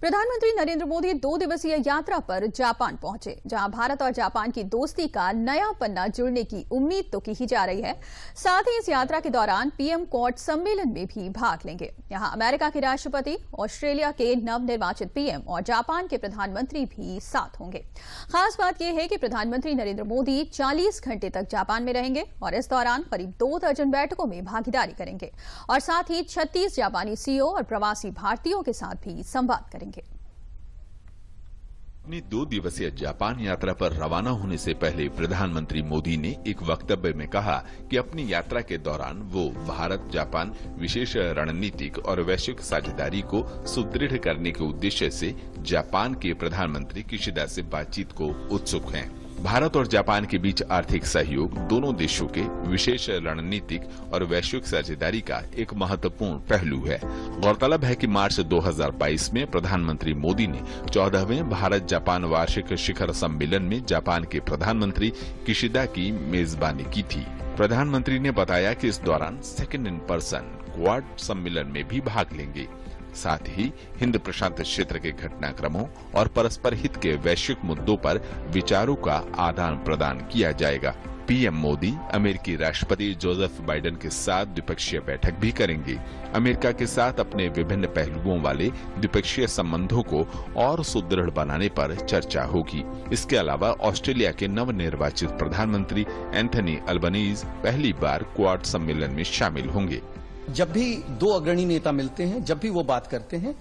प्रधानमंत्री नरेंद्र मोदी 2 दिवसीय यात्रा पर जापान पहुंचे, जहां भारत और जापान की दोस्ती का नया पन्ना जुड़ने की उम्मीद तो की ही जा रही है। साथ ही इस यात्रा के दौरान पीएम क्वाड सम्मेलन में भी भाग लेंगे। यहां अमेरिका के राष्ट्रपति, ऑस्ट्रेलिया के नवनिर्वाचित पीएम और जापान के प्रधानमंत्री भी साथ होंगे। खास बात यह है कि प्रधानमंत्री नरेंद्र मोदी 40 घंटे तक जापान में रहेंगे और इस दौरान करीब 2 दर्जन बैठकों में भागीदारी करेंगे और साथ ही 36 जापानी सीईओ और प्रवासी भारतीयों के साथ भी संवाद करेंगे। अपनी 2 दिवसीय जापान यात्रा पर रवाना होने से पहले प्रधानमंत्री मोदी ने एक वक्तव्य में कहा कि अपनी यात्रा के दौरान वो भारत जापान विशेष रणनीतिक और वैश्विक साझेदारी को सुदृढ़ करने के उद्देश्य से जापान के प्रधानमंत्री किशिदा से बातचीत को उत्सुक हैं। भारत और जापान के बीच आर्थिक सहयोग दोनों देशों के विशेष रणनीतिक और वैश्विक साझेदारी का एक महत्वपूर्ण पहलू है। गौरतलब है कि मार्च 2022 में प्रधानमंत्री मोदी ने 14वें भारत जापान वार्षिक शिखर सम्मेलन में जापान के प्रधानमंत्री किशिदा की मेजबानी की थी। प्रधानमंत्री ने बताया कि इस दौरान सेकंड इन पर्सन क्वाड सम्मेलन में भी भाग लेंगे। साथ ही हिंद प्रशांत क्षेत्र के घटनाक्रमों और परस्पर हित के वैश्विक मुद्दों पर विचारों का आदान प्रदान किया जाएगा। पीएम मोदी अमेरिकी राष्ट्रपति जोसेफ बाइडेन के साथ द्विपक्षीय बैठक भी करेंगे। अमेरिका के साथ अपने विभिन्न पहलुओं वाले द्विपक्षीय संबंधों को और सुदृढ़ बनाने पर चर्चा होगी। इसके अलावा ऑस्ट्रेलिया के नवनिर्वाचित प्रधानमंत्री एंथनी अल्बनीज पहली बार क्वाड सम्मेलन में शामिल होंगे। जब भी 2 अग्रणी नेता मिलते हैं, जब भी वो बात करते हैं,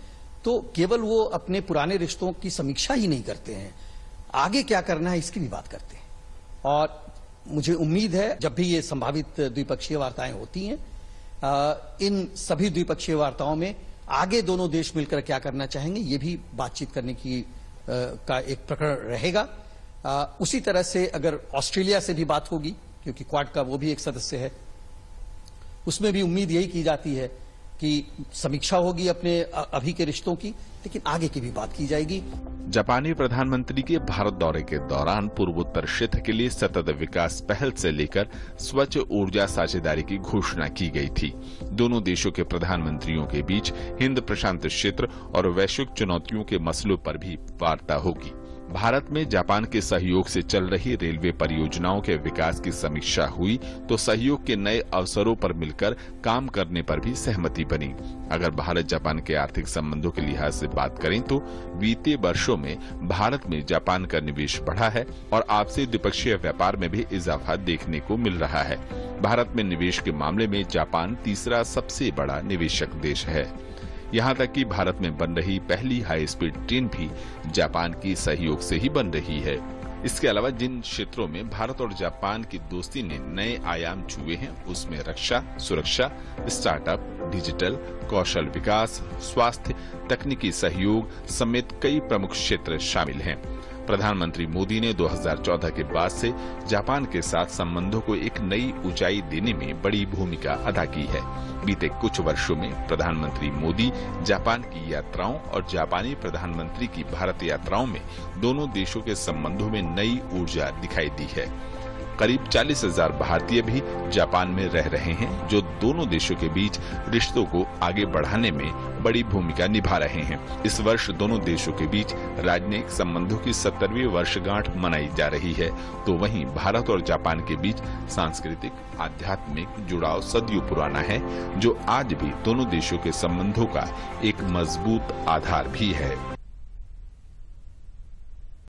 तो केवल वो अपने पुराने रिश्तों की समीक्षा ही नहीं करते हैं, आगे क्या करना है इसकी भी बात करते हैं। और मुझे उम्मीद है जब भी ये संभावित द्विपक्षीय वार्ताएं होती हैं, इन सभी द्विपक्षीय वार्ताओं में आगे दोनों देश मिलकर क्या करना चाहेंगे ये भी बातचीत करने की का एक प्रकरण रहेगा। उसी तरह से अगर ऑस्ट्रेलिया से भी बात होगी, क्योंकि क्वाड का वो भी एक सदस्य है, उसमें भी उम्मीद यही की जाती है कि समीक्षा होगी अपने अभी के रिश्तों की, लेकिन आगे की भी बात की जाएगी। जापानी प्रधानमंत्री के भारत दौरे के दौरान पूर्वोत्तर क्षेत्र के लिए सतत विकास पहल से लेकर स्वच्छ ऊर्जा साझेदारी की घोषणा की गई थी। दोनों देशों के प्रधानमंत्रियों के बीच हिंद प्रशांत क्षेत्र और वैश्विक चुनौतियों के मसलों पर भी वार्ता होगी। भारत में जापान के सहयोग से चल रही रेलवे परियोजनाओं के विकास की समीक्षा हुई तो सहयोग के नए अवसरों पर मिलकर काम करने पर भी सहमति बनी। अगर भारत जापान के आर्थिक संबंधों के लिहाज से बात करें तो बीते वर्षों में भारत में जापान का निवेश बढ़ा है और आपसी द्विपक्षीय व्यापार में भी इजाफा देखने को मिल रहा है। भारत में निवेश के मामले में जापान तीसरा सबसे बड़ा निवेशक देश है। यहाँ तक कि भारत में बन रही पहली हाई स्पीड ट्रेन भी जापान की सहयोग से ही बन रही है। इसके अलावा जिन क्षेत्रों में भारत और जापान की दोस्ती ने नए आयाम छुए हैं, उसमें रक्षा, सुरक्षा, स्टार्टअप, डिजिटल, कौशल विकास, स्वास्थ्य, तकनीकी सहयोग समेत कई प्रमुख क्षेत्र शामिल हैं। प्रधानमंत्री मोदी ने 2014 के बाद से जापान के साथ संबंधों को एक नई ऊंचाई देने में बड़ी भूमिका अदा की है। बीते कुछ वर्षों में प्रधानमंत्री मोदी जापान की यात्राओं और जापानी प्रधानमंत्री की भारत यात्राओं में दोनों देशों के संबंधों में नई ऊर्जा दिखाई दी है। करीब 40,000 भारतीय भी जापान में रह रहे हैं, जो दोनों देशों के बीच रिश्तों को आगे बढ़ाने में बड़ी भूमिका निभा रहे हैं। इस वर्ष दोनों देशों के बीच राजनयिक संबंधों की 70वीं वर्षगांठ मनाई जा रही है, तो वहीं भारत और जापान के बीच सांस्कृतिक, आध्यात्मिक जुड़ाव सदियों पुराना है, जो आज भी दोनों देशों के संबंधों का एक मजबूत आधार भी है।